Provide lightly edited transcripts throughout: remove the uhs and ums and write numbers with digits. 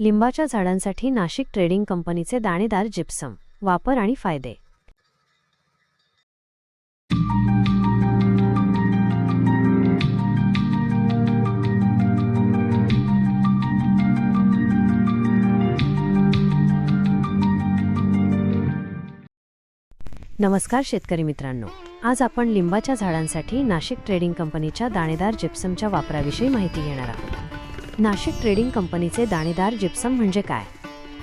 लिंबाच्या झाडांसाठी नाशिक ट्रेडिंग कंपनीचे दाणेदार जिप्सम वापर आणि फायदे। नमस्कार शेतकरी मित्रांनो, आज आपण लिंबाच्या झाडांसाठी नाशिक ट्रेडिंग कंपनीच्या दाणेदार जिप्समच्या वापराविषयी माहिती घेणार आहोत। नाशिक ट्रेडिंग कंपनीचे दाणेदार जिप्सम म्हणजे काय?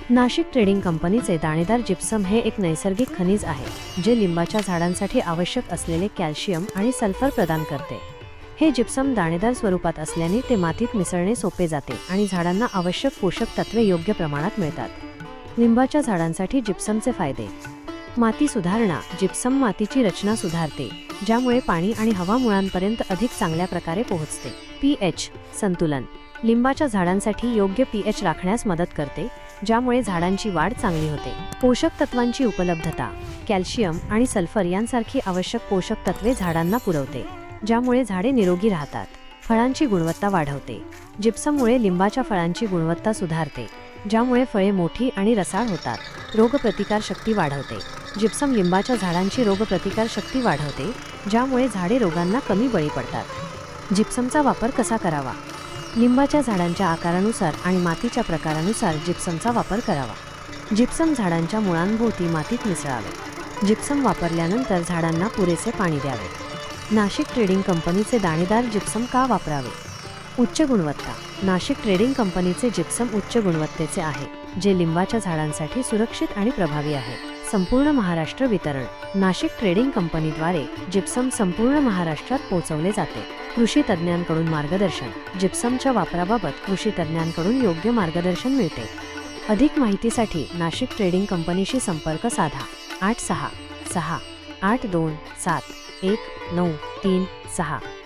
नाशिक ट्रेडिंग कंपनीचे दाणेदार जिप्सम हे एक नैसर्गिक खनिज आहे जे लिंबाच्या झाडांसाठी आवश्यक असलेले कॅल्शियम आणि सल्फर प्रदान करते। हे जिप्सम दाणेदार स्वरूपात असल्याने ते मातीत मिसळणे सोपे जाते आणि झाडांना आवश्यक पोषक तत्वे योग्य प्रमाणात मिळतात। लिंबाच्या झाडांसाठी जिप्समचे फायदे: माती सुधारणा: जिप्सम मातीची रचना सुधारते, ज्यामुळे पाणी आणि हवा मुळांपर्यंत अधिक चांगल्या प्रकारे पोहोचते। पीएच संतुलन: लिंबाच्या झाडांसाठी योग्य पीएच राखण्यास मदत करते, ज्यामुळे झाडांची वाढ चांगली होते। पोषक तत्वांची उपलब्धता: कॅल्शियम आणि सल्फर यांसारखी आवश्यक पोषक तत्वे झाडांना पुरवते, ज्यामुळे झाडे निरोगी राहतात। फळांची गुणवत्ता वाढवते: जिप्सममुळे लिंबाच्या फळांची गुणवत्ता सुधारते, ज्यामुळे फळे मोठी आणि रसाळ होतात। रोगप्रतिकार शक्ती वाढवते: जिप्सम लिंबाच्या झाडांची रोगप्रतिकार शक्ती वाढवते, ज्यामुळे झाडे रोगांना कमी बळी पडतात। जिप्समचा वापर कसा करावा? लिंबाच्या झाडांच्या आकारानुसार आणि मातीच्या प्रकारानुसार जिप्समचा वापर करावा। जिप्सम झाडांच्या मुळांभोवती मातीत मिसळावे। जिप्सम वापरल्यानंतर झाडांना पुरेसे पाणी द्यावे। नाशिक ट्रेडिंग कंपनीचे दाणेदार जिप्सम का वापरावे? उच्च गुणवत्ता: नाशिक ट्रेडिंग कंपनीचे जिप्सम उच्च गुणवत्तेचे आहे, जे लिंबाच्या झाडांसाठी सुरक्षित आणि प्रभावी आहे। संपूर्ण महाराष्ट्र वितरण: नाशिक ट्रेडिंग कंपनीद्वारे जिप्सम संपूर्ण महाराष्ट्रात पोहोचवले जाते। कृषी तज्ज्ञांकडून मार्गदर्शन: जिप्समच्या वापराबाबत कृषी तज्ज्ञांकडून योग्य मार्गदर्शन मिळते। अधिक माहितीसाठी नाशिक ट्रेडिंग कंपनीशी संपर्क साधा 8668271936।